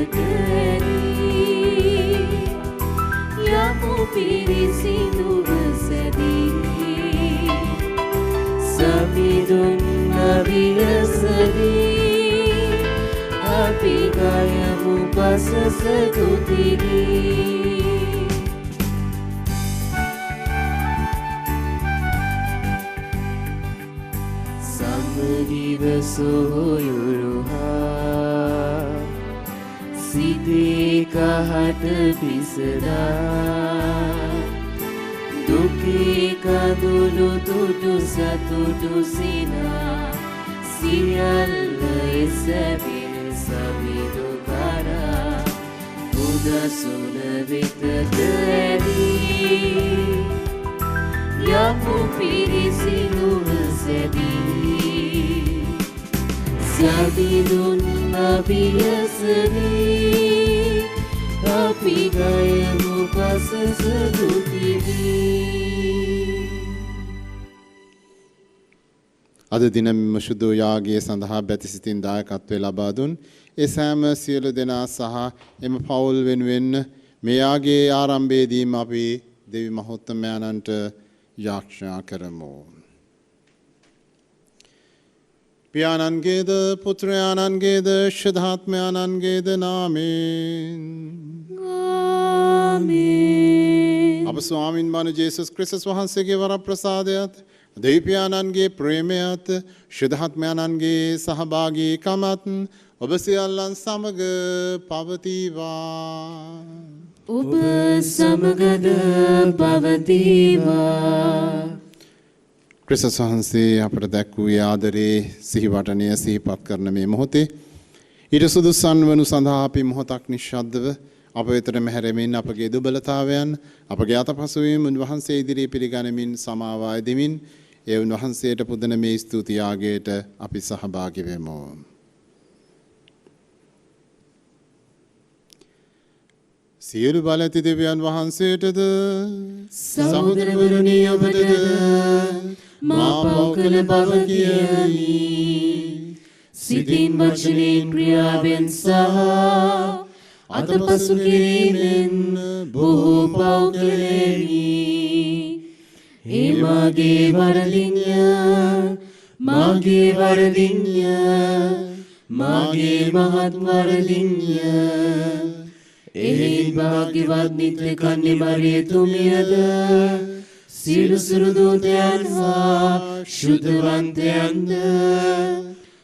ඇදී යමු පිරිසිදුව සැදී සමිඳුන් අවියසදී අපි ගයමු පසස තුතිගී සමදිව සොයුරුහා සිතේ කහට පිසදා දුකේ කඳුළු තුඩු සතුටු සිනා සියල්ල එසැවින සවිදු කරා උදසුන වෙතට ඇදී යමු පිරිසිදුව සැදී සැදිදුන් අභියසදී අපි ගයමු පසස දුතිවී අද දින සුදු යාගයේ සඳහා බැතිසිතින් දායකත්වය ලබා දුන් ඒ සෑම සියලු දෙනා සහ එම පවුල් වෙනුවෙන් මේ යාගයේ ආරම්භයේදීම අපි දෙවි මහෝත්තමයන්ට යාඥා කරමු. පියාණන්ගේද පුත්‍රයාණන්ගේද ශුද්ධාත්මයාණන්ගේද නාමයෙන් ආමේන්. අප ස්වාමින් වහන්සේ ජේසුස් ක්‍රිස්තුස් වහන්සේගේ වරප්‍රසාදයත් දෙවියන්න්ගේ ප්‍රේමයත් ශුද්ධාත්මයන්ගේ සහභාගීකමත් ඔබ සියල්ලන් සමග පවතිවා. ඔබ සමගද පවතිවා. ක්‍රිස්තුස් වහන්සේ අපට දැක් වූ ආදරේ සිහිවටනය සිහිපත් කරන මේ මොහොතේ ඊට සුදුසන් වනු සඳහා අපි මොහොතක් නිශ්ශබ්දව අප වෙතට මෙහැරෙමින් අපගේ දුබලතාවයන් අපගේ අතපසුවීම් උන්වහන්සේ ඉදිරියේ පිළිගනිමින් සමාවා දෙමින් ඒ උන්වහන්සේට පුදන මේ ස්තුති යාගයට අපි සහභාගී වෙමු. සියලු බල ඇති දෙවියන් වහන්සේටද සහෝදරවරුනි ඔබටද මා පව් කළ බව කියමි. සිතින් වචනයෙන් ක්‍රියාවෙන් සහ අතපසු කිරීමෙන් බොහෝ පව් කළෙමි. ඒ මාගේ වරදින්ය මාගේ වරදින්ය මාගේ මහත් වරදින්ය. එහි භාග්‍යවත් නිත්‍ය කන්‍ය මරියතුමියද සියලු සුරු දූතයන් හා ශුද්ධවන්තයන්ද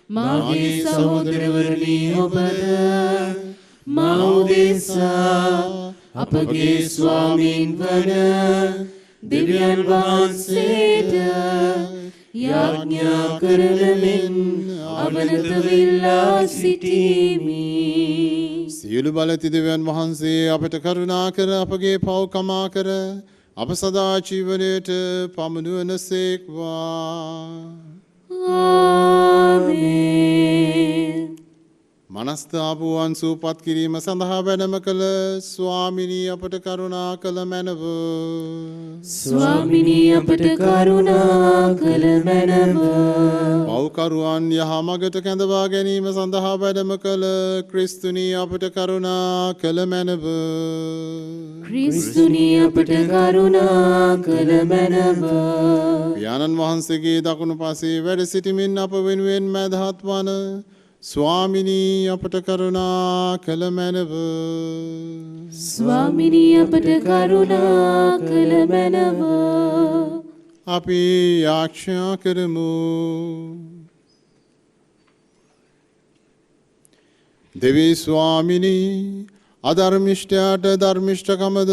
මාගේ සහෝදරවරුනි ඔබද මා උදෙසා අපගේ ස්වාමීන් වන දෙවියන් වහන්සේට යාඥා කරලමින් අවනත වෙලා සිටීමි. සියලු බල ඇති දෙවියන් වහන්සේ අපට කරුණා කර අපගේ පව් කමා කර අප සදා ජීවනයට පමුණුවනසේක්වා. ආමේන්. මනස්ථාපුවන් සූපත් කිරීම සඳහා වැඩම කළ ස්වාමිනී අපට කරුණා කළ මැනව. ස්වාමිනී අපට කරුණා කළ මැනව. පව්කරුවන් යහමගට කැඳවා ගැනීම සඳහා වැඩම කළ ක්‍රිස්තුනී අපට කරුණා කළ මැනව. ක්‍රිස්තුනී අපට කරුණා කළ මැනව. පියාණන් වහන්සේගේ දකුණු පසේ වැඩ සිටිමින් අප වෙනුවෙන් මැදහත් වන ස්වාමිනී අපට කරුණා කළ මැනව. ස්වාමිනී අපට කරුණා කළ මැනව. අපි යාඥා කරමු. දෙවි ස්වාමිනී අධර්මිෂ්ඨයාට ධර්මිෂ්ඨකමද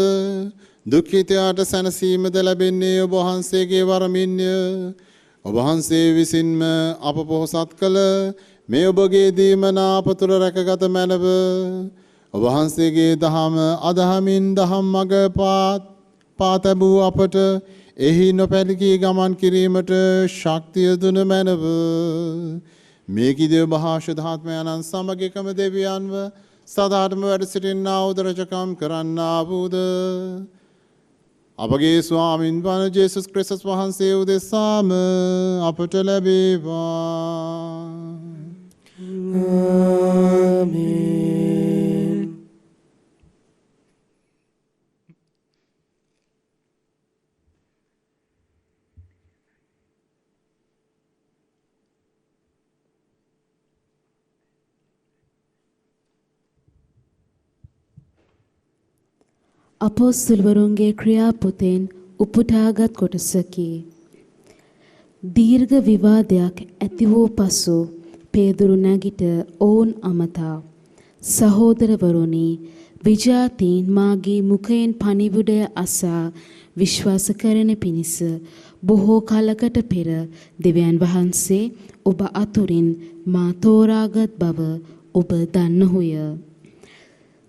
දුක්ඛිතයාට සැනසීමද ලැබෙන්නේ ඔබ වහන්සේගේ වරමින්ය. ඔබ වහන්සේ විසින්ම අප පොහොසත් කළ මේ ඔබගේ දීමනාපතුර රැකගත මැනව. ඔබ වහන්සේගේ දහම අදහමින් දහම් මඟ පාතැබූ අපට එහි නොපැළකී ගමන් කිරීමට ශක්තිය දුන මැනව. මේ කිදෙව මහා ශුද්ධාත්මයන්න් සමග එකම දෙවියන්ව සදාටම වැඩ සිටින්නා වූ රජකම් කරන්නා වූද අපගේ ස්වාමින් වන ජේසුස් ක්‍රිස්තුස් වහන්සේ උදෙසාම අපට ලැබේවා. ආමේන්. අපොස්තලවරුන්ගේ ක්‍රියාපොතෙන් උපුටාගත් කොටසකි. දීර්ඝ විවාදයක් ඇති වූ පසු පේදුරු නැගිට ඔවුන් අමතා සහෝදරවරුනි, විජාතීන් මාගේ මුඛයෙන් පණිවිඩය අසා විශ්වාස කරන පිණිස බොහෝ කලකට පෙර දෙවියන් වහන්සේ ඔබ අතුරින් මා තෝරාගත් බව ඔබ දන්නහුය.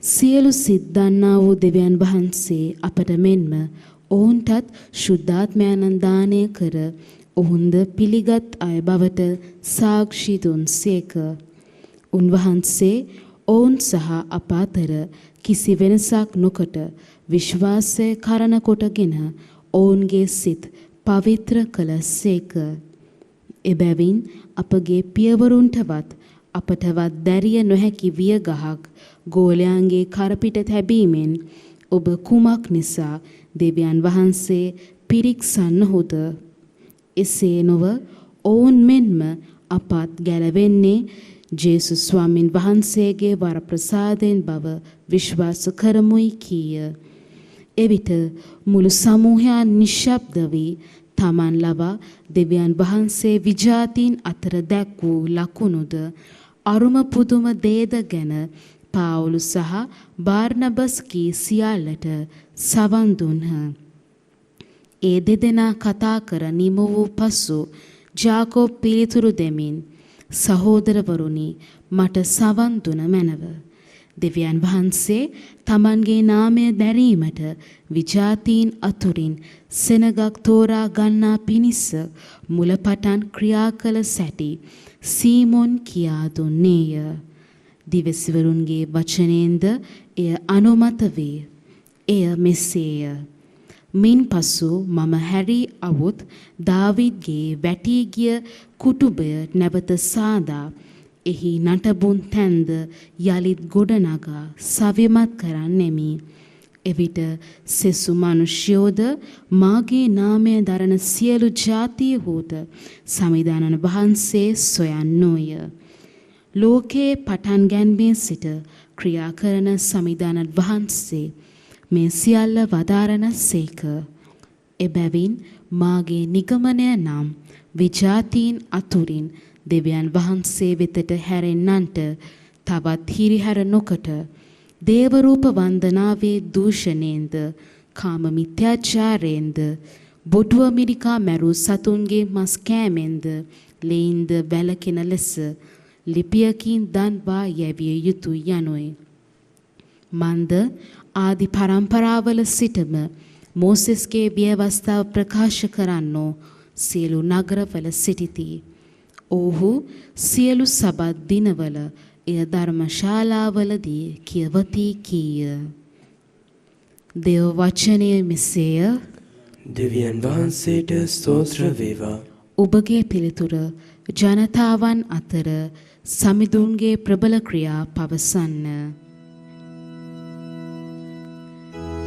සියලු සිත් දන්නා වූ දෙවියන් වහන්සේ අපට මෙන්ම ඔවුන්ටත් ශුද්ධාත්මයන් දානය කර ඔවුන්ද පිළිගත් අය බවට සාක්ෂි දුන්සේක. උන්වහන්සේ ඔවුන් සහ අප අතර කිසි වෙනසක් නොකොට විශ්වාසය කරන කොටගෙන ඔවුන්ගේ සිත් පවිත්‍ර කළසේක. එබැවින් අපගේ පියවරුන්ටවත් අපටවත් දැරිය නොහැකි වියගහක් ගෝලයන්ගේ කරපිට තැබීමෙන් ඔබ කුමක් නිසා දෙවියන් වහන්සේ පිරික්සන්නහුද? එසේ නොව ඔවුන් මෙන්ම අපත් ගැලවෙන්නේ ජේසුස් ස්වාමින් වහන්සේගේ වරප්‍රසාදයෙන් බව විශ්වාස කරමුයි කීය. එවිට මුළු සමූහයන් නිශ්ශබ්ද වී තමන් ලබා දෙවියන් වහන්සේ විජාතීන් අතර දැක් වූ ලකුණුද අරුම පුදුම දේද ගැන පාවුලු සහ බාර්නබස් කී සියල්ලට සවන් දුන්හ. ඒ දෙදෙනා කතා කර නිම වූ පසු ජාකෝබ් පිළිතුරු දෙමින්, සහෝදරවරුනි, මට සවන් දුන මැනව. දෙවියන් වහන්සේ තමන්ගේ නාමය දැරීමට විජාතීන් අතුරින් සෙනගක් තෝරා ගන්නා පිණිස මුලපටන් ක්‍රියා කළ සැටි සීමොන් කියා දුන්නේය. දිවසිවරුන්ගේ වචනයෙන්ද එය අනුමත වේ. එය මෙසේය. මින් පසු මම හැරී අවුත් දාවිද්ගේ වැටී ගිය කුටුබය නැවත සාදා එහි නටබුන් තැන්ද යළිත් ගොඩනගා සවිමත් කරන්නෙමි. එවිට සෙසු මනුෂ්‍යෝද මාගේ නාමය දරන සියලු ජාතියහුද සමිදානන් වහන්සේ සොයන්නෝය. ලෝකයේ පටන් ගැන්මේ සිට ක්‍රියා කරන සමිදානන් වහන්සේ මේ සියල්ල වදාරන සේක. එබැවින් මාගේ නිගමනය නම් විජාතීන් අතුරින් දෙවියන් වහන්සේ වෙතට හැරෙන්නන්ට තවත් හිරිහැර නොකොට දේවරූප වන්දනාවේ දූෂණයෙන්ද කාම මිත්‍යාචාරයෙන්ද බොටුව මිරිකා මැරූ සතුන්ගේ මස් කෑමෙන්ද ලෙයින්ද වැළකෙන ලෙස ලිපියකින් දන්වා යැවිය යුතු යනුයි. මන්ද ආදි පරම්පරාවල සිටම මෝසෙස්ගේ ව්‍යවස්ථාව ප්‍රකාශ කරන්නෝ සියලු නගරවල සිටිති. ඔහු සියලු සබත් දිනවල එය ධර්මශාලාවලදී කියවති කීය. දේව වචනය මෙසේය. දෙවියන් වහන්සේට ස්තෝත්‍ර වේවා. ඔබගේ පිළිතුර ජනතාවන් අතර සමිඳුන්ගේ ප්‍රබල ක්‍රියා පවසන්න.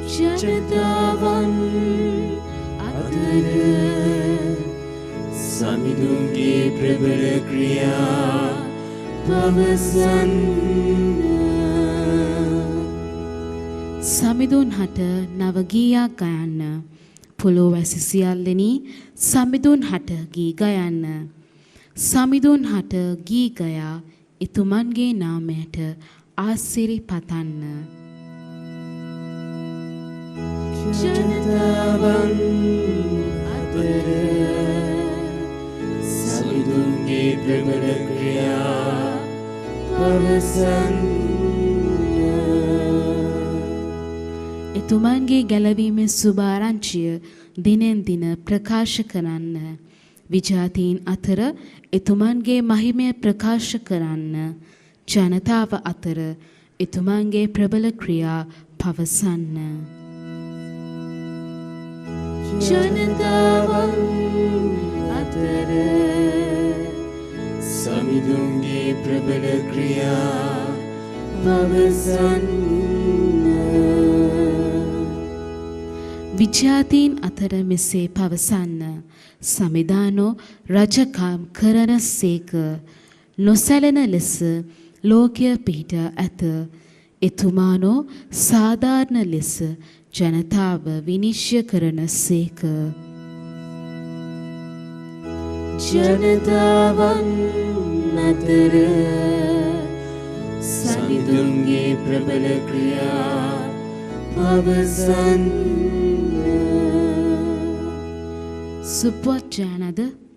ජනතාවන් අතර සමිඳුන්ගේ ප්‍රබල ක්‍රියා පවසන්න. සමිඳුන් හට නව ගීයක් ගයන්න. පොළොවැසි සියල්ලෙනි සමිඳුන් හට ගී ගයන්න. සමිඳුන් හට ගී ගයා එතුමන්ගේ නාමයට ආසිරි පතන්න. ජනතාවන් අතර සමිඳුන්ගේ ප්‍රබල ක්‍රියා පවසන්න. එතුමන්ගේ ගැලවීමේ සුභාරංචිය දිනෙන් දින ප්‍රකාශ කරන්න. විජාතීන් අතර එතුමන්ගේ මහිමය ප්‍රකාශ කරන්න. ජනතාව අතර එතුමන්ගේ ප්‍රබල ක්‍රියා පවසන්න. ජනතාවන් අතර සමිඳුන්ගේ ප්‍රබල ක්‍රියා පවසන්න. විජාතීන් අතර මෙසේ පවසන්න. සමිදානෝ රජකම් කරන සේක. නොසැලෙන ලෙස ලෝකය පිහිට ඇත. එතුමානෝ සාධාරණ ලෙස ජනතාව විනිශ්චය කරන සේක. ජනතාවන් අතර සමිඳුන්ගේ ප්‍රබල ක්‍රියා පවසන්න. සුපුවත් ජනද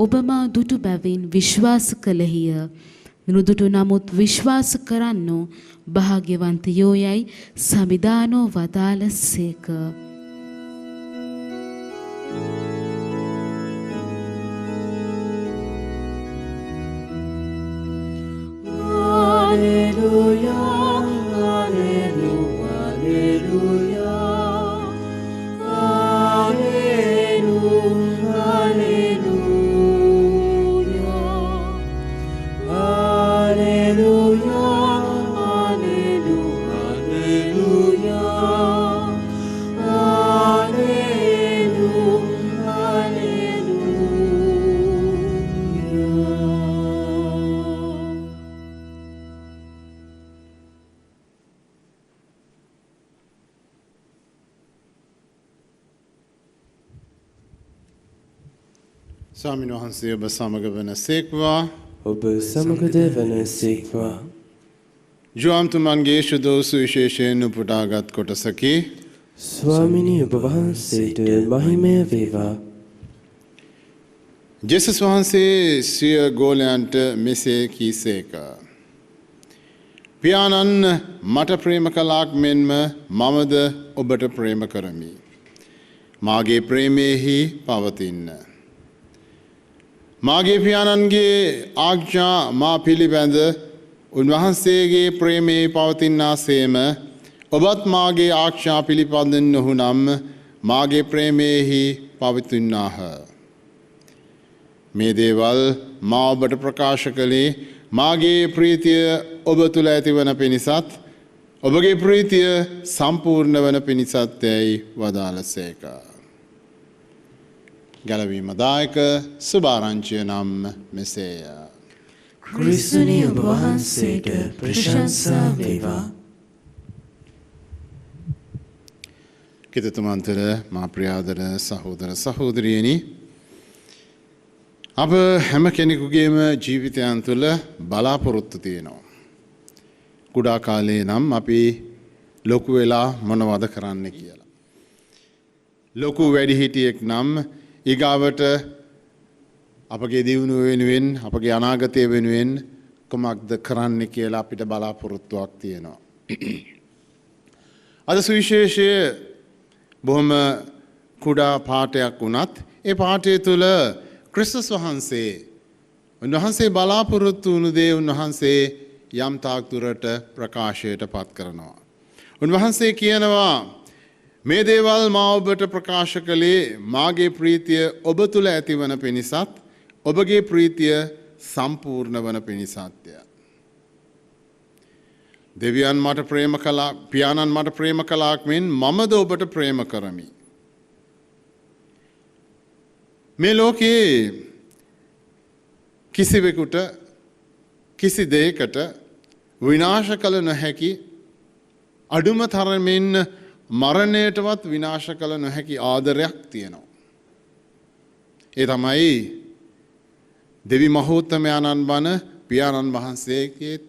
ඔබ මා දුටු බැවින් විශ්වාස කළෙහිය. නුදුටු නමුත් විශ්වාස කරන්නෝ භාග්‍යවන්තයෝ යයි සමිදානෝ වදාළසේක. ස්වාමීන් වහන්සේ ඔබ සමග වන සේක්වා. ඔබ සමගද වන සේක්වා. ජෝම්තුමන්ගේ ශුදෝසු විශේෂයෙන් උපුටාගත් කොටසකි. ස්වාමිනී ඔබ වහන්සේට මහිමය වේවා. ජේසුස් වහන්සේ සිය ගෝලයන්ට මෙසේ කීසේක. පියාණන් මට ප්‍රේම කළාක් මෙන්ම මමද ඔබට ප්‍රේම කරමි. මාගේ ප්‍රේමයෙහි පවතින්න. මාගේ පියාණන්ගේ ආඥා මා පිළිබඳ උන්වහන්සේගේ ප්‍රේමයේ පවතින්නාසේම ඔබත් මාගේ ආඥා පිළිපදින්නහු නම් මාගේ ප්‍රේමයෙහි පවතින්නාහ. මේ දේවල් මා ඔබට ප්‍රකාශ කළේ මාගේ ප්‍රීතිය ඔබ තුළ ඇතිවන පිණිසත් ඔබගේ ප්‍රීතිය සම්පූර්ණ වන පිණිසත් යැයි වදාළසේක. ගැලවීම දායක සුභාරංචිය නම් මෙසේය. ක්‍රිස්තුනි ඔබ වහන්සේට ප්‍රශංසා වේවා. කිතතුමන්තර මා ප්‍රියාදර සහෝදර සහෝදරියනි, අප හැම කෙනෙකුගේම ජීවිතයන් තුළ බලාපොරොත්තු තියෙනවා. කුඩා කාලේ නම් අපි ලොකු වෙලා මොනවද කරන්න කියලා. ලොකු වැඩිහිටියෙක් නම් ඊගාවට අපගේ දියුණුව වෙනුවෙන් අපගේ අනාගතය වෙනුවෙන් කුමක්ද කරන්න කියලා අපිට බලාපොරොත්තුවක් තියෙනවා. අද සුවිශේෂය බොහොම කුඩා පාඨයක් වුණත් ඒ පාඨය තුළ ක්‍රිස්තුස් වහන්සේ උන්වහන්සේ බලාපොරොත්තු වුණු දේ උන්වහන්සේ යම් තාක් දුරට ප්‍රකාශයට පත් කරනවා. උන්වහන්සේ කියනවා මේ දේවල් මා ඔබට ප්‍රකාශ කළේ මාගේ ප්‍රීතිය ඔබ තුළ ඇතිවන පිණිසත් ඔබගේ ප්‍රීතිය සම්පූර්ණ වන පිණිසත්ය. දෙවියන් මට ප්‍රේම කළා, පියාණන් මට ප්‍රේම කළාක් මෙන් මමද ඔබට ප්‍රේම කරමි. මේ ලෝකයේ කිසිවෙකුට කිසි දෙයකට විනාශ කළ නොහැකි, අඩුම තරමින් මරණයටවත් විනාශ කළ නොහැකි ආදරයක් තියෙනවා. ඒ තමයි දෙවි මහෝත්තමයන්න් වන පියාණන් වහන්සේගේත්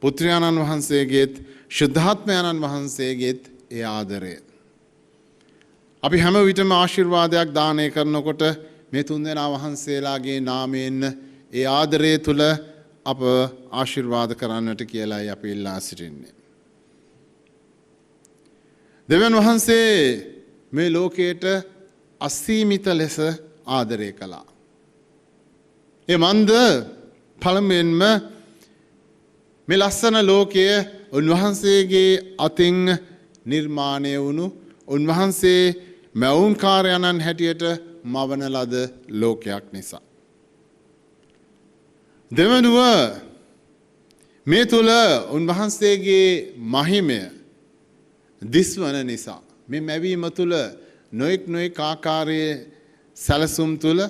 පුත්‍රයාණන් වහන්සේගේත් ශුද්ධාත්මයන්න් වහන්සේගේත් ඒ ආදරය. අපි හැම විටම ආශිර්වාදයක් දානය කරනකොට මේ තුන්දෙනා වහන්සේලාගේ නාමයෙන් ඒ ආදරය තුළ අප ආශිර්වාද කරන්නට කියලායි අපි ඉල්ලා සිටින්නේ. දෙවියන් වහන්සේ මේ ලෝකයට අසීමිත ලෙස ආදරය කළා. ඒ මන්ද පළමුවෙන්ම මේ ලස්සන ලෝකය උන්වහන්සේගේ අතින් නිර්මාණය වුණු උන්වහන්සේ මැවුම්කාරයණන් හැටියට මවන ලද ලෝකයක් නිසා. දෙවනුව මේ තුල උන්වහන්සේගේ මහිමය දිස්වන නිසා මේ මැවීම තුල නොඑක් ආකාරයේ සැලසුම් තුල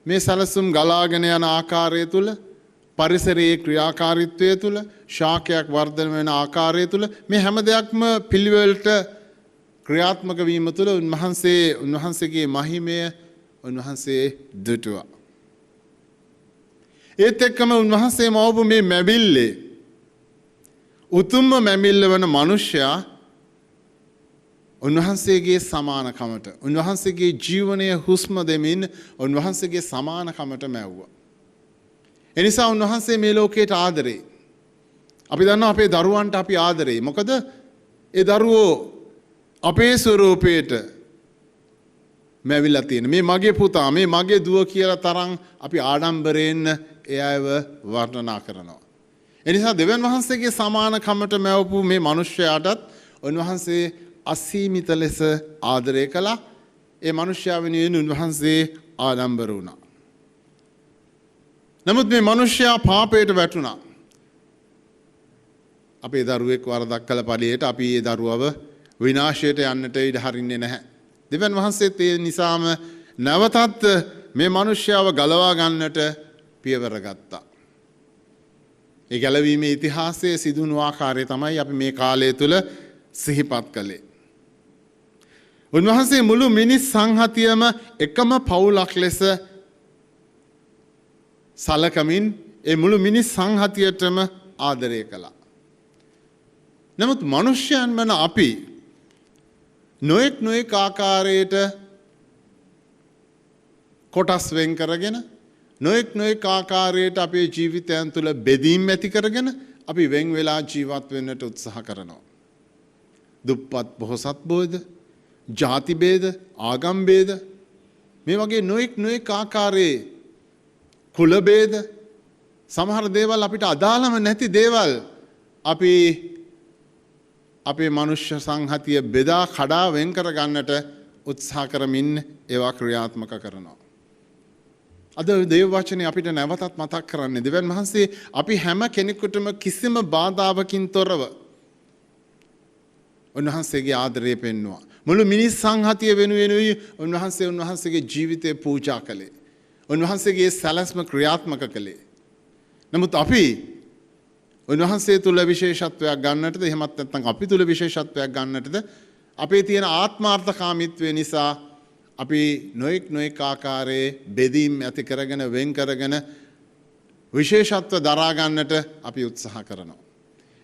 මේ සැලසුම් ගලාගෙන යන ආකාරය තුල පරිසරයේ ක්‍රියාකාරීත්වය තුල ශාකයක් වර්ධනය වෙන ආකාරය තුල මේ හැම දෙයක්ම පිළිවෙලට ක්‍රියාත්මක වීම තුල උන්වහන්සේගේ මහිමය උන්වහන්සේ දුටුවා. ඒත් එක්කම උන්වහන්සේ මවපු මේ මැබිල්ලේ උතුම්ම මැබිල්ල වන මිනිසයා උන්වහන්සේගේ සමානකමට උන්වහන්සේගේ ජීවනය හුස්ම දෙමින් උන්වහන්සේගේ සමානකමට මැව්වා. එනිසා උන්වහන්සේ මේ ලෝකයට ආදරේ. අපි දන්නවා අපේ දරුවන්ට අපි ආදරේ. මොකද ඒ දරුවෝ අපේ ස්වරූපයට මැවිලා තියෙන. මේ මගේ පුතා, මේ මගේ දුව කියලා තරම් අපි ආඩම්බරයෙන් එයව වර්ණනා කරනවා. එනිසා දෙවියන් වහන්සේගේ සමානකමට මැවපු මේ මිනිස්යාටත් උන්වහන්සේ අසීමිත ලෙස ආදරය කළා. ඒ මිනිස්යා වෙනුවෙන් උන්වහන්සේ ආඩම්බර වුණා. නමුත් මේ මිනිස්යා පාපයට වැටුණා. අපේ දරුවෙක් වරදක් කළ පළියට අපි ඒ දරුවව විනාශයට යන්නට ඉඩ හරින්නේ නැහැ. දෙවියන් වහන්සේත් ඒ නිසාම නැවතත් මේ මිනිස්යාව ගලවා ගන්නට පියවර ගත්තා. ඒ ගැලවීමේ ඉතිහාසයේ සිදුවුණු ආකාරය තමයි අපි මේ කාලය තුල සිහිපත් කළේ. උන්වහන්සේ මුළු මිනිස් සංහතියම එකම පවුලක් ලෙස සලකමින් ඒ මුළු මිනිස් සංහතියටම ආදරය කළා. නමුත් මිනිස්යන් වන අපි නොඑක් ආකාරයට කොටස් වෙන් කරගෙන නොඑක් ආකාරයට අපේ ජීවිතයන් තුළ බෙදීම් ඇති කරගෙන අපි වෙන් වෙලා ජීවත් වෙන්නට උත්සාහ කරනවා. දුප්පත් පොහොසත් බෝධ, ජාති ભેද, ආගම් ભેද මේ වගේ නොඑක් ආකාරයේ කුල ભેද සමහර දේවල් අපිට අදාළම නැති දේවල් අපි අපේ මනුෂ්‍ය සංහතිය බෙදා කඩා වෙන් කර ගන්නට උත්සාහ කරමින් ඒවා ක්‍රියාත්මක කරනවා. අද දේව වචනේ අපිට නැවතත් මතක් කරන්නේ දෙවියන් වහන්සේ අපි හැම කෙනෙකුටම කිසිම බාධාවකින් තොරව උන්වහන්සේගේ ආදරය පෙන්වුවා. මුළු මිනිස් සංහතිය වෙනුවෙනුයි උන්වහන්සේගේ ජීවිතය පූජා කළේ. උන්වහන්සේගේ සැලැස්ම ක්‍රියාත්මක කළේ. නමුත් අපි උන්වහන්සේ තුල විශේෂත්වයක් ගන්නටද එහෙමත් නැත්නම් අපි තුල විශේෂත්වයක් ගන්නටද අපේ තියෙන ආත්මාර්ථකාමීත්වය නිසා අපි නොඑක් ආකාරයේ බෙදීම් ඇති කරගෙන වෙන් කරගෙන විශේෂත්ව දරා ගන්නට අපි උත්සාහ කරනවා.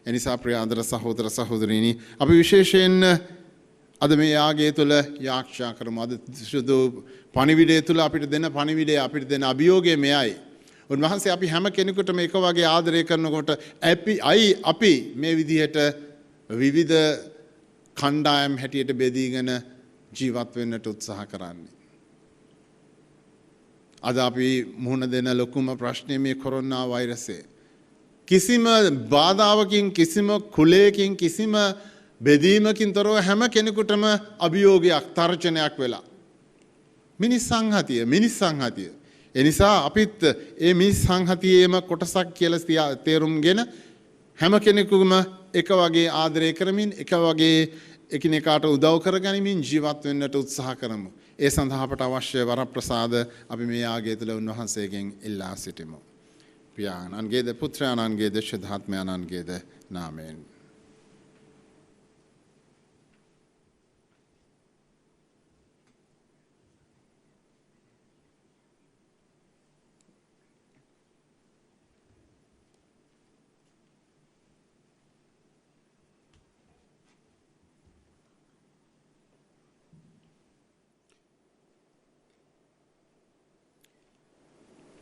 එනිසා ප්‍රිය ආදර සහෝදර සහෝදරිනි අපි විශේෂයෙන් අද මේ යාගය තුල යාක්ෂා කරමු. අද සුදු පණිවිඩය තුල අපිට දෙන පණිවිඩය අපිට දෙන අභියෝගය මෙයයි. උන්වහන්සේ අපි හැම කෙනෙකුටම එක වගේ ආදරය කරනකොට අපි මේ විදිහට විවිධ කණ්ඩායම් හැටියට බෙදීගෙන ජීවත් වෙන්නට උත්සාහ කරන්නේ. අද අපි මුහුණ දෙන ලොකුම ප්‍රශ්නේ මේ කොරෝනා වෛරසය. කිසිම බාධාවකින් කිසිම කුලයකින් කිසිම බෙදීමකින් තොරව හැම කෙනෙකුටම අභියෝගයක් තර්ජනයක් වෙලා. මිනිස් සංහතිය. එනිසා අපිත් ඒ මිනිස් සංහතියේම කොටසක් කියලා තේරුම්ගෙන හැම කෙනෙකුම එක වගේ ආදරය කරමින් එක වගේ එකිනෙකාට උදව් කරගනිමින් ජීවත් වෙන්නට උත්සාහ කරමු. ඒ සඳහා අපට අවශ්‍ය වරප්‍රසාද අපි මේ යාගය තුළ උන්වහන්සේගෙන් ඉල්ලා සිටිමු. පියාණන්ගේද පුත්‍රයාණන්ගේද ශුද්ධාත්මයාණන්ගේද නාමයෙන්.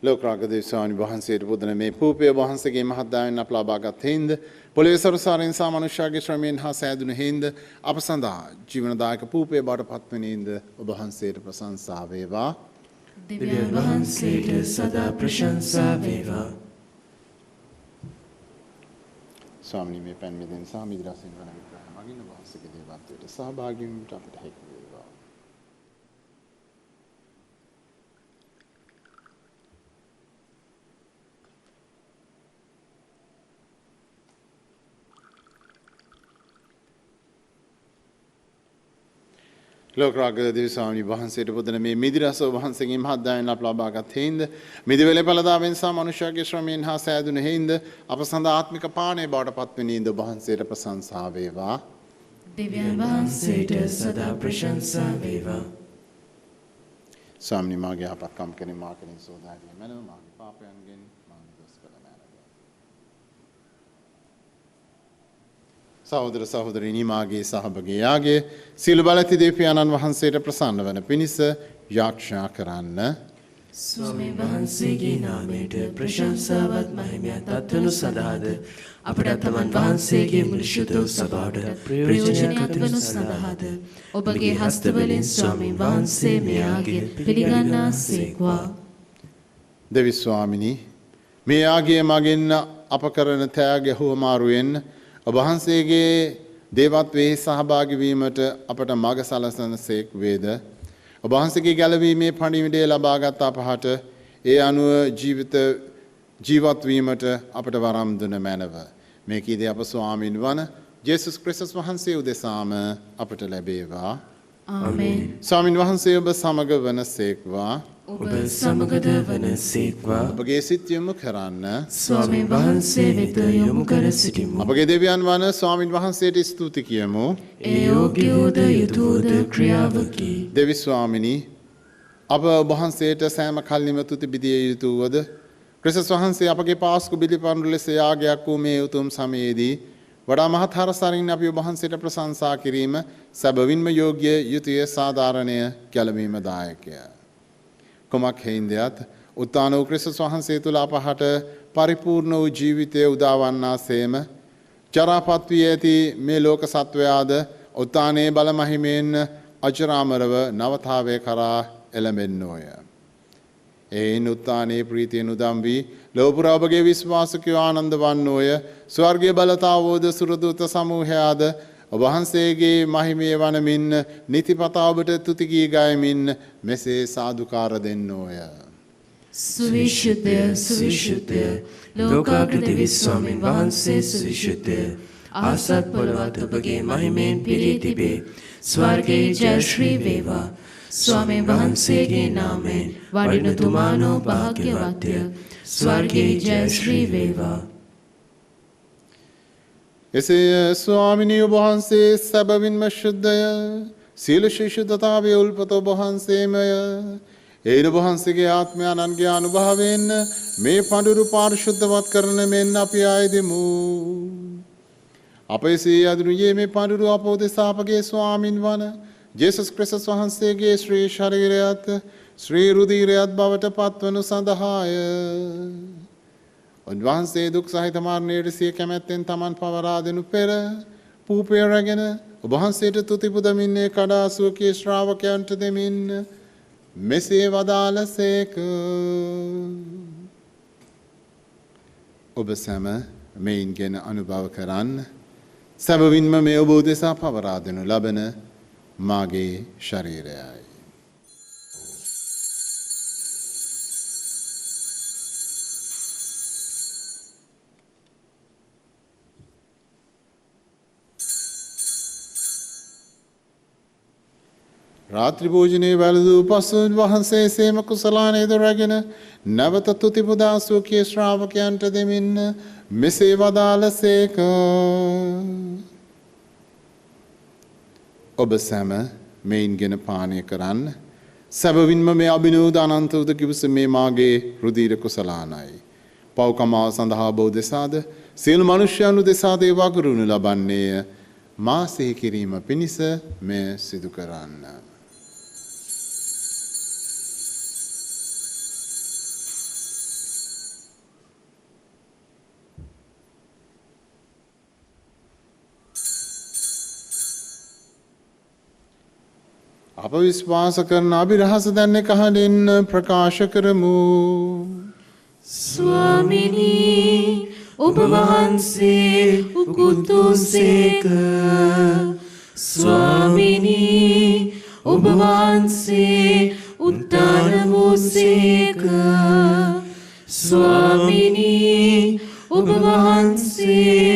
ලෝකරාගදේව ස්වාමීන් වහන්සේට පුදන මේ පූපය වහන්සේගේ මහත්දායන් අප ලබාගත් හේන්ද පොළවේ සරුසාරෙන් සා මනුෂ්‍යයාගේ ශ්‍රමයෙන් හා සෑදුණු හේන්ද අප සඳහා ජීවනදායක පූපය බවට පත්වනේන්ද ඔබ වහන්සේට ප්‍රශංසා වේවා. දෙවියන් වහන්සේට සදා ප්‍රශංසා වේවා. ස්වාමීනි මේ පෙන් මෙදෙන් සහ මිදිරසින් වන විග්‍රහ මගින් වහන්සේගේ දේවත්වයට සහභාගී වීමට අපට හැකි වේවා. ලෝකරාග දෙවි ස්වාමීන් වහන්සේට පුදන මේ මිදිරස වහන්සේගේ මහත් දයන අප ලබාගත් හේින්ද මිදිවෙලේ පළදාවෙන් සහ මනුෂ්‍යයාගේ ශ්‍රමයෙන් හා සෑදුණු හේින්ද අප සඳහා ආත්මික පානය බවට පත්වෙනීද වහන්සේට ප්‍රශංසා වේවා. දෙවියන් වහන්සේට සදා ප්‍රශංසා වේවා. ස්වාමීනි මාගේ අපක්කම් කෙරෙහි මා කෙරෙහි සෝදාගැනීම මැනව මාගේ පාපයන්ගෙන් මා නිදොස් කළ මැනව. සහෝදර සහෝදරිනි මාගේ සහභාගීයාගේ සියලු බලති දෙවියන්න් වහන්සේට ප්‍රසන්න වන පිණිස යාඥා කරන්න. ස්වාමීන් වහන්සේගේ නාමයට ප්‍රශංසාවත් මහිමයත් අත්වනු සඳහාද අපට තමන් වහන්සේගේ මුලිශුද්ධ සභාවට ප්‍රයෝජනයක් වනු සඳහාද ඔබගේ හස්තවලින් ස්වාමීන් වහන්සේ මෙයාගේ පිළිගන්නාසේක්වා. දෙවි ස්වාමිනී මේ යාගය මගින් අප කරන ත්‍යාගය හුවමාරුවෙන් ඔබ වහන්සේගේ දේවත්වයේ සහභාගී වීමට අපට මඟ සලසන සේක් වේද. ඔබ වහන්සේගේ ගැලවීමේ පණිවිඩය ලබාගත් අපහට ඒ අනුව ජීවත් වීමට අපට වරම් දුන මැනව. මේ කීදී අප ස්වාමීන් වන ජේසුස් ක්‍රිස්තුස් වහන්සේ උදෙසාම අපට ලැබේවා. ආමේන්. ස්වාමීන් වහන්සේ ඔබ සමග වනසේක්වා. ඔබ සමගද වනසේක්වා. ඔබගේ සිත් යොමු කරන්න. ස්වාමීන් වහන්සේ වෙත යොමු කර සිටිමු. අපගේ දෙවියන් වන ස්වාමීන් වහන්සේට ස්තුති කියමු. ඒ යෝග්‍යෝද යුතුයෝද ක්‍රියාවකි. දෙවි ස්වාමිනී අප ඔබ වහන්සේට සෑම කල්ලිම තුති බිදිය යුතු වද ක්‍රිස්තුස් වහන්සේ අපගේ පාස්කු බිලිපඬු ලෙස යාගයක් වූ මේ උතුම් සමයේදී වඩා මහත් හරසරින් අපි ඔබ වහන්සේට ප්‍රශංසා කිරීම සැබවින්ම යෝග්‍ය යුතුය සාධාරණය කැළවීම දායකය. කුමක් හේින්දයත් උත්තාන වූ ක්‍රිස්තුස් වහන්සේ තුළ අපහට පරිපූර්ණ වූ ජීවිතය උදාවන්නාසේම ජරාපත් වී ඇති මේ ලෝක සත්වයාද උත්තානයේ බල මහිමයෙන් අජරාමරව නවතාවය කරා එළඹෙන්නෝය. එයින් උත්තානයේ ප්‍රීතියෙන් උදම් වී ලෝපුරා ඔබගේ විශ්වාසකයෝ ආනන්ද වන්නෝය. ස්වර්ගීය බලතාවෝද සුරදූත සමූහයාද ඔබ වහන්සේගේ මහිමය වනමින් නිතිපතා ඔබට තුති ගී ගයමින් මෙසේ සාදුකාර දෙන්නෝය. සුවිශුද්ධ සුවිශුද්ධ ලෝකාග්‍රති විස්වාමීන් වහන්සේ සුවිශුද්ධ ආසත් පොළවත් ඔබගේ මහිමයෙන් පිරී තිබේ. ස්වර්ගයේ ජය ශ්‍රී වේවා. ස්වාමීන් වහන්සේගේ නාමයෙන් වඩින තුමානෝ භාග්‍යවත්ය. ස්වර්ගයේ ජය ශ්‍රී වේවා. එසේ ස්වාමිනී ඔබ වහන්සේ සැබවින්ම ශුද්ධය. සීල ශිෂ්‍යතාවයේ උල්පත ඔබ වහන්සේමය. එයින් ඔබ වහන්සේගේ ආත්මයන්ගේ අනුභවයෙන් මේ පඬුරු පාරිශුද්ධවත් කරන මෙන් අපි ආයදෙමු. අපේ සියදුරුයේ මේ පඬුරු අපෝදෙසා අපගේ ස්වාමින් වන ජේසුස් ක්‍රිස්තුස් වහන්සේගේ ශ්‍රී ශරීරයත් ශ්‍රී රුධිරයත් බවට පත්වනු සඳහාය. උන්වහන්සේ දුක් සහිත මරණයට සිය කැමැත්තෙන් තමන් පවරා දෙනු පෙර පූපය රැගෙන ඔබ වහන්සේට තුති පුදමින් ඒ කඩා සුවකී ශ්‍රාවකයන්ට දෙමින් මෙසේ වදාළසේක. ඔබ සැම මෙයින් ගැන අනුභව කරන්න. සැබවින්ම මේ ඔබ උදෙසා පවරා දෙනු ලබන මාගේ ශරීරයයි. රාත්‍රී භෝජනයේ වැළඳූ පසු වහන්සේ සේම කුසලානේද රැගෙන නැවත තුති පුදා සුවකී ශ්‍රාවකයන්ට දෙමින් මෙසේ වදාළසේක. ඔබ සැම මෙයින් ගෙන පානය කරන්න. සැබවින්ම මේ අභිනෝද අනන්ත උද කිවස මේ මාගේ රුධීර කුසලානයි. පව්කමාව සඳහා බෝ දෙසාද සියලු මනුෂ්‍යයනු දෙසාද ඒවා කරනු ලබන්නේය. මා සිහි කිරීම පිණිස මෙය සිදු කරන්න. අප විශ්වාස කරන අභිරහස දැන්නේ කහලින් ප්‍රකාශ කරමු. ස්වාමිනී ඔබ වහන්සේ උකුතුසේක. ස්වාමිනී ඔබ වහන්සේ උත්තාන වූසේක. ස්වාමිනී ඔබ වහන්සේ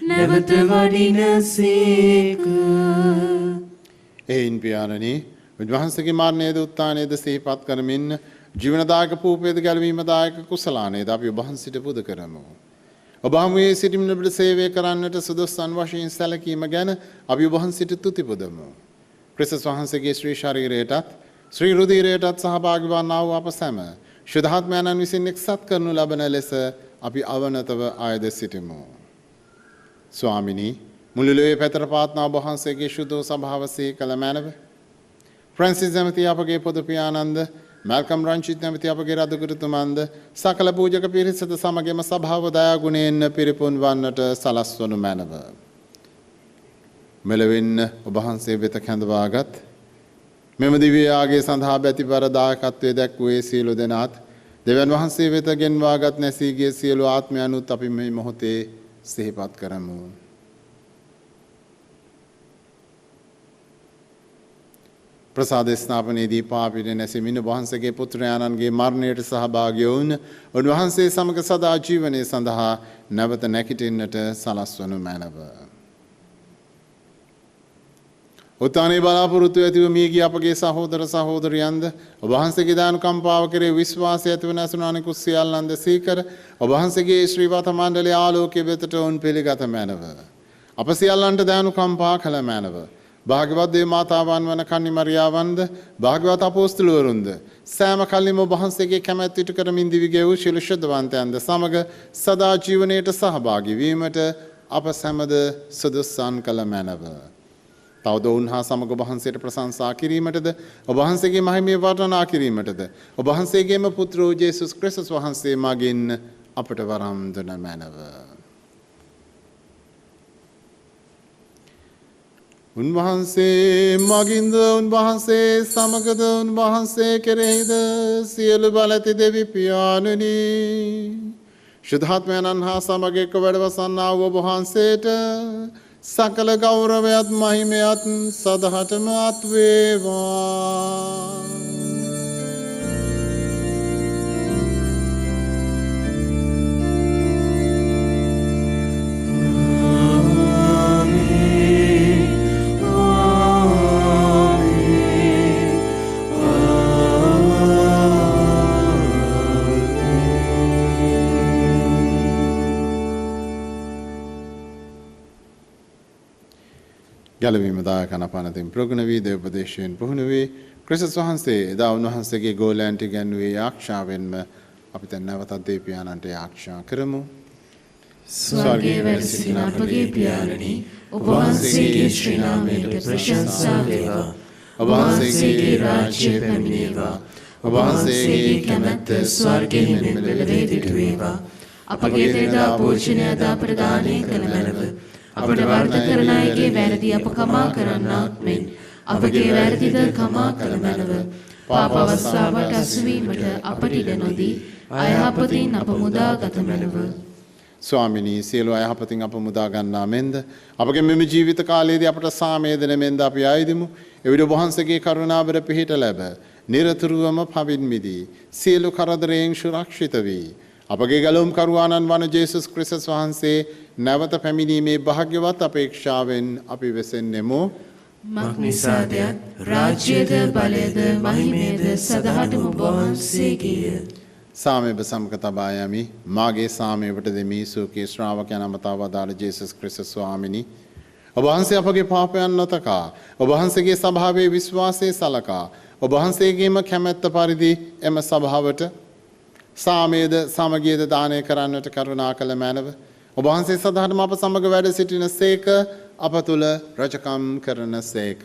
නැවත වඩිනසේක. එයින් පියාණනි උන්වහන්සේගේ මරණයේද උත්ථානයේද සිහිපත් කරමින් ජීවනදායක පූපේද ගැලවීමදායක කුසලානේද අපි ඔබ වහන්සේට පුද කරමු. ඔබ හමුවේ සිටින අපට සේවය කරන්නට සුදුසුන් වශයෙන් සැලකීම ගැන අපි ඔබ වහන්සේට තුති පුදමු. ක්‍රිස්තුස් වහන්සේගේ ශ්‍රී ශරීරයටත් ශ්‍රී රුධිරයටත් සහභාගී වන්නා වූ අප සැම ශුද්ධාත්මයන්න් විසින් එක්සත් කරනු ලබන ලෙස අපි අවනතව ආයද සිටිමු. ස්වාමිනී මුළු ලොවේ පැතර පාත්නා ඔබ වහන්සේගේ ශුද්ධ සභාව සිහි කළ මැනව. ෆ්‍රැන්සිස් නැමැති අපගේ පොදු පියාණන්ද මල්කම් රංචිත් නැමැති අපගේ රදුගුරුතුමන්ද සකල පූජක පිරිසද සමගම සභාව දයා ගුණයෙන් පිරිපුන් වන්නට සලස්වනු මැනව. මෙලොවින් ඔබ වහන්සේ වෙත කැඳවාගත් මෙම දිව්‍ය යාගයේ සඳහා බැතිබර දායකත්වයේ දැක්වූයේ සියලු දෙනාත් දෙවියන් වහන්සේ වෙත ගෙන්වාගත් නැසී ගිය සියලු ආත්මයන්ුත් අපි මේ මොහොතේ සිහිපත් කරමු. ප්‍රසාද ස්ථාපනයේදී පාපිට නැසෙමින් වහන්සේගේ පුත්‍රයාණන්ගේ මරණයට සහභාගී වුණ උන්වහන්සේ සමග සදා ජීවනයේ සඳහා නැවත නැගිටින්නට සලස්වනු මැනව. උත්ථානයේ බලාපොරොත්තු ඇතිව මිය ගිය අපගේ සහෝදර සහෝදරියන්ද ඔබ වහන්සේගේ දානුකම්පාව කෙරෙහි විශ්වාසය ඇතිව නැසුණු අනෙකුත් සියල්ලන්ද සීකර ඔබ වහන්සේගේ ශ්‍රීවත මණ්ඩලයේ ආලෝකයේ වෙතට වුන් පිළිගත මැනව. අප සියල්ලන්ට දානුකම්පා කළ මැනව. භාග්‍යවත් දේව මාතාවන් වන කන්නි මරියාවන්ද භාග්‍යවත් අපෝස්තලවරුන්ද සෑම කල්ලිම ඔබ වහන්සේගේ කැමැත්ත ඉටු කරමින් දිවි ගෙවූ ශිළු ශුද්ධවන්තයන්ද සමග සදා ජීවනයට සහභාගී වීමට අප සැමද සුදුසුන් කළ මැනව. තවද උන්හා සමග ඔබ වහන්සේට ප්‍රශංසා කිරීමටද ඔබ වහන්සේගේ මහිමය වර්ණනා කිරීමටද ඔබ වහන්සේගේම පුත්‍ර වූ ජේසුස් ක්‍රිස්තුස් වහන්සේ මගින් අපට වරම් දුන මැනව. උන්වහන්සේ මගින්ද උන්වහන්සේ සමගද උන්වහන්සේ කෙරෙහිද සියලු බල ඇති දෙවි පියාණනි ශුද්ධාත්මයන්න් හා සමග එක්ව වැඩවසන්නා වූ ඔබ වහන්සේට සකල ගෞරවයත් මහිමයත් සදහටම අත් වේවා. ගැලවීම දායකන පනතින් ප්‍රගුණ වී දේවපදේශයෙන් පුහුණු වී ක්‍රිස්තුස් වහන්සේ එදා උන්වහන්සේගේ ගෝලයන්ට ඉගැන්වූයේ ආක්ෂාවෙන්ම අපි දැන් නැවතත් දෙවියන්ට ආක්ෂා කරමු. ස්වර්ගයේ වැඩ සිටින අපගේ පියාණනි ඔබ වහන්සේගේ ශ්‍රී නාමයට ප්‍රශංසා වේවා. ඔබ වහන්සේගේ රාජ්‍ය පැමිණේවා. ඔබ වහන්සේගේ කැමැත්ත ස්වර්ගයේ මෙන් පෙළෙවිට වේවා. අපගේ දේදා පෝෂණය දා ප්‍රදානය කළ මැනව. අපට වර්ධ කරන අයගේ වැරදි අප කමා කරන්නාක් මෙන් අපගේ වැරදිද කමා කළ මැනව. පාප අවස්ථාවට අසුවීමට අපට ඉඩ නොදී අයහපතින් අප මුදාගත මැනව. ස්වාමිනී සියලු අයහපතින් අප මුදා ගන්නා මෙන්ද අපගේ මෙම ජීවිත කාලයේදී අපට සාමය දෙන මෙන්ද අපි ආයදිමු. එවිට වහන්සේගේ කරුණාවර පිහිට ලැබ නිරතුරුවම පවින් මිදී සියලු කරදරයෙන් සුරක්ෂිත වී අපගේ ගැලවුම් කරුවාණන් වන ජේසුස් ක්‍රිස්තුස් වහන්සේ නැවත පැමිණීමේ භාග්‍යවත් අපේක්ෂාවෙන් අපි වෙසෙන්නෙමු. මක්නිසාදයන් රාජ්‍යද බලයද මහිමයද සදහටම ඔබ වහන්සේගේය. සාමය බසමක තබා යමි. මාගේ සාමයට දෙමි සූකේ ශ්‍රාවකයන් අමතා වදාළ ජේසුස් ක්‍රිස්තුස් ස්වාමිනී. ඔබ වහන්සේ අපගේ පාපයන් නොතකා ඔබ වහන්සේගේ සභාවේ විශ්වාසයේ සලකා ඔබ වහන්සේගේම කැමැත්ත පරිදි එම සභාවට සාමයේද සමගියද දානය කරන්නට කරුණා කළ මැනව. ඔබ වහන්සේ සදාටම අප සමග වැඩ සිටින සේක අප තුළ රජකම් කරන සේක.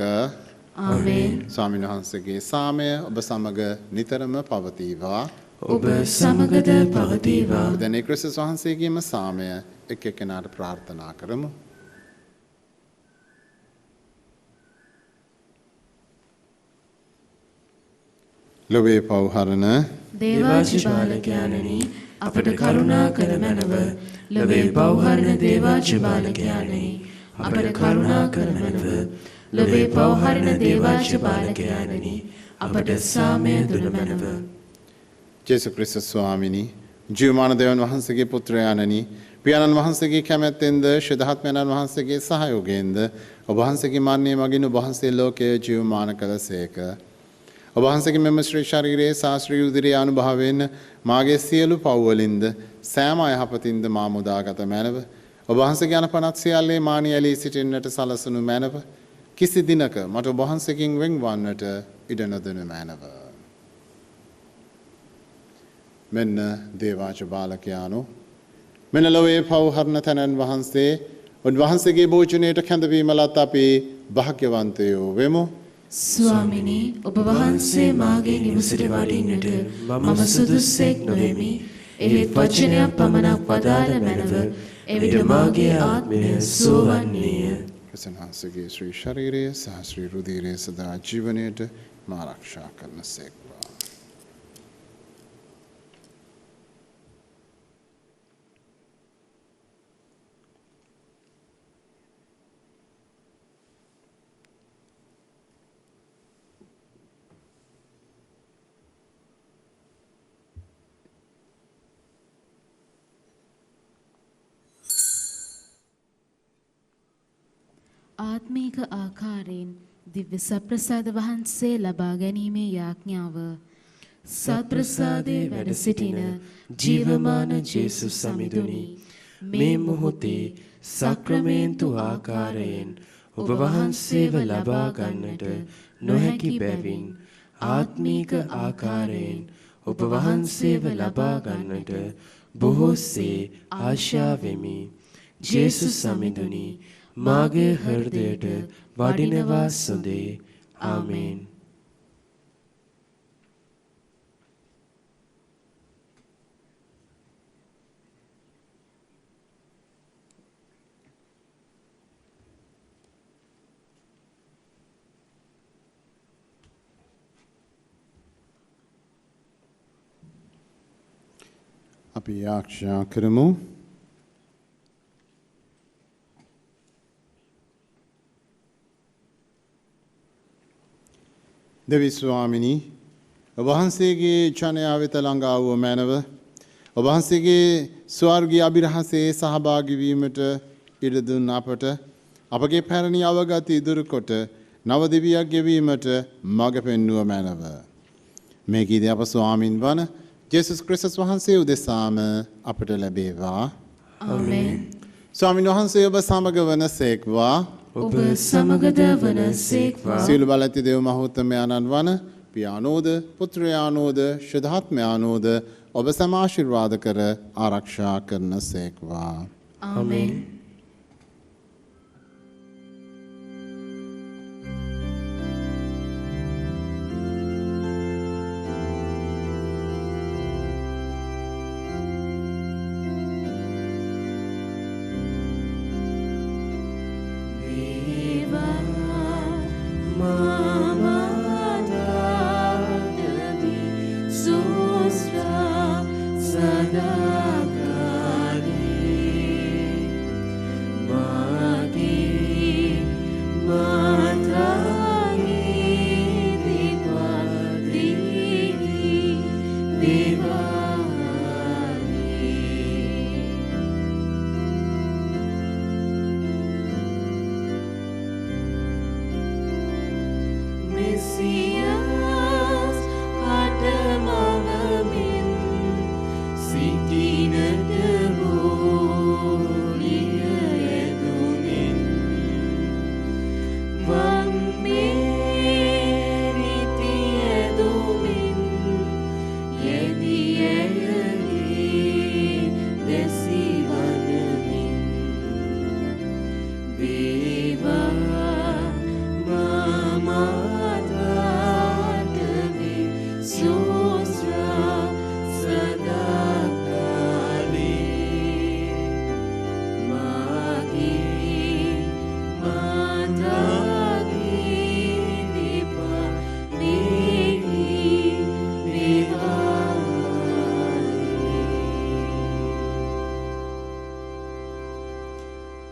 ආමේන්. ස්වාමීන් වහන්සේගේ සාමය ඔබ සමග නිතරම පවතිවා. ඔබ සමගද පවතිවා. දැන් ක්‍රිස්තුස් වහන්සේගේම සාමය එක් එක්කෙනාට ප්‍රාර්ථනා කරමු. ලොවේ පව්හරණ දේවාජිපාලකයාණනි අපට කරුණා කර මැනව. ලොවේ පව්හරණ දේවාජිපාලකයාණනි අපට කරුණා කර මැනව. ලොවේ පව්හරණ දේවාජිපාලකයාණනි අපට සාමය දුන මැනව. ජේසු ක්‍රිස්තුස් ස්වාමිනී ජීවමාන දෙවියන් වහන්සේගේ පුත්‍රයාණනි පියාණන් වහන්සේගේ කැමැත්තෙන්ද ශ්‍රද්ධාත්මයන්න් වහන්සේගේ සහයෝගයෙන්ද ඔබ වහන්සේගේ මරණය මගින් ඔබ වහන්සේ ලෝකයේ ජීවමාන කළසේක. ඔබ වහන්සේගේ මෙම ශ්‍රී ශරීරයේ ශාස්ත්‍රීය උදරිය අනුභවයෙන් මාගේ සියලු පව් වලින්ද සෑම අයහපතින්ද මා මුදාගත මැනව. ඔබ වහන්සේගේ අනපනත් සියල්ලේ මානී ඇලී සිටින්නට සලසනු මැනව. කිසි දිනක මට ඔබ වහන්සේකින් වෙන්වන්නට ඉඩ නොදෙනු මැනව. මෙන්න දේවාච බාලකයාණෝ මෙන්න ලොවේ පව්හරණ තැනන් වහන්සේ උන්වහන්සේගේ භෝජනයට කැඳවීම ලත් අපි භාග්‍යවන්තයෝ වෙමු. ස්වාමිනී ඔබ වහන්සේ මාගේ නිවසට වඩින්නට මම සුදුස්සෙක් නොවෙමි. එහෙත් වචනයක් පමණක් වදාළ මැනව. එවිට මාගේ ආත්මය සුවවන්නේය. ප්‍රසන්නහන්සේගේ ශ්‍රී ශරීරය සහ ශ්‍රී රුධිරය සදා ජීවනයට මා ආරක්ෂා කරනසේක්වා. ආත්මීක ආකාරයෙන් දිව්‍ය සප්‍රසාද වහන්සේ ලබා ගැනීමේ යාඥාව සත්ප්‍රසාදේ වැඩ සිටින ජීවමාන ජේසුස් සමිඳුනි මේ මොහොතේ සක්‍රමේන්තු ආකාරයෙන් ඔබ වහන්සේව ලබා ගන්නට නොහැකි බැවින් ආත්මීක ආකාරයෙන් ඔබ වහන්සේව ලබා ගන්නට බොහෝසේ ආශා වෙමි. ජේසුස් සමිඳුනි මාගේ හෘදයට වඩිනවා සොඳේ. ආමේන්. අපි ආරක්ෂා කරමු. දෙවි ස්වාමිනී ඔබ වහන්සේගේ ජනයා වෙත ළඟා වූ මැනව ඔබ වහන්සේගේ ස්වර්ගීය අභිරහසේ සහභාගී වීමට ඉඩ දුන් අපට අපගේ පැරණි අවගති ඉදිරි කොට නව දිවියක් ගෙවීමට මඟ පෙන්වුව මැනව. මේ කීදී අප ස්වාමින් වන ජේසුස් ක්‍රිස්තුස් වහන්සේ උදෙසාම අපට ලැබේවා. ආමේන්. ස්වාමීන් වහන්සේ ඔබ සමග වනසේක්වා. ඔබ සමගද වනසේක්වා. සියලු බල ඇති දේව මහෞත්මයාණන් වන පියාණෝද පුත්‍රයාණෝද ශුද්ධාත්මයාණෝද ඔබ සම ආශිර්වාද කර ආරක්ෂා කරනසේක්වා. ආමේන්.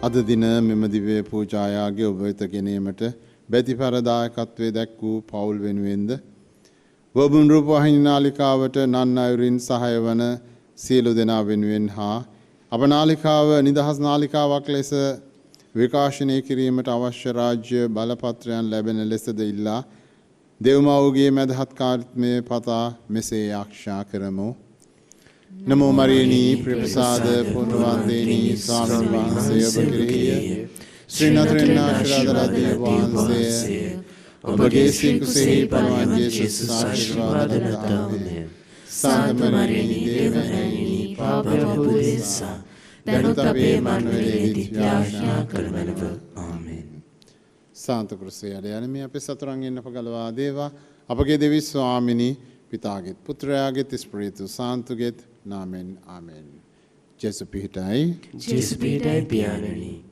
අද දින මෙම දිව්‍ය පූජායාගේ ඔබ වෙත ගෙනීමට බැතිපරදායකත්වයේ දැක් වූ පවුල් වෙනුවෙන්ද වබුන් රූපවාහිනී නාලිකාවට නන් අයුරින් සහාය වන සියලු දෙනා වෙනුවෙන් හා අප නාලිකාව නිදහස් නාලිකාවක් ලෙස විකාශනය කිරීමට අවශ්‍ය රාජ්‍ය බලපත්‍රයන් ලැබෙන ලෙසද ඉල්ලා දෙව්මව්ගේ මැදහත්කාරත්වයේ පතා මෙසේ ආශා කරමු. නමෝ මරියනී ප්‍රසාද පුණ්‍යවන්තේනී ස්වාමීන් වහන්සේ ඔබ කෙරෙහි ශ්‍රී නතරණ ආශිර්වාද වහන්සේ ඔබගේ සිල් කුසෙහි පනවන්නේ ජේසුස් ආශිර්වාද දත්තාමේ. සාන්ත මරියනී දේවයනී පාපපුරිසා දැනුත් අපේ මන්වලේදී යාඥා කරවනව. ආමෙන්. සාන්ත කුරුසේ යන මේ අපේ සතරන් අප ගලවා දේවා. අපගේ දෙවි ස්වාමිනී පිතාගෙත් පුත්‍රයාගෙත් ස්ප්‍රීතු සාන්තුගෙත් නාමෙන් ආමෙන්. ජේසු පිහිටයි. ජේසු පිහිටයි පියාණනි.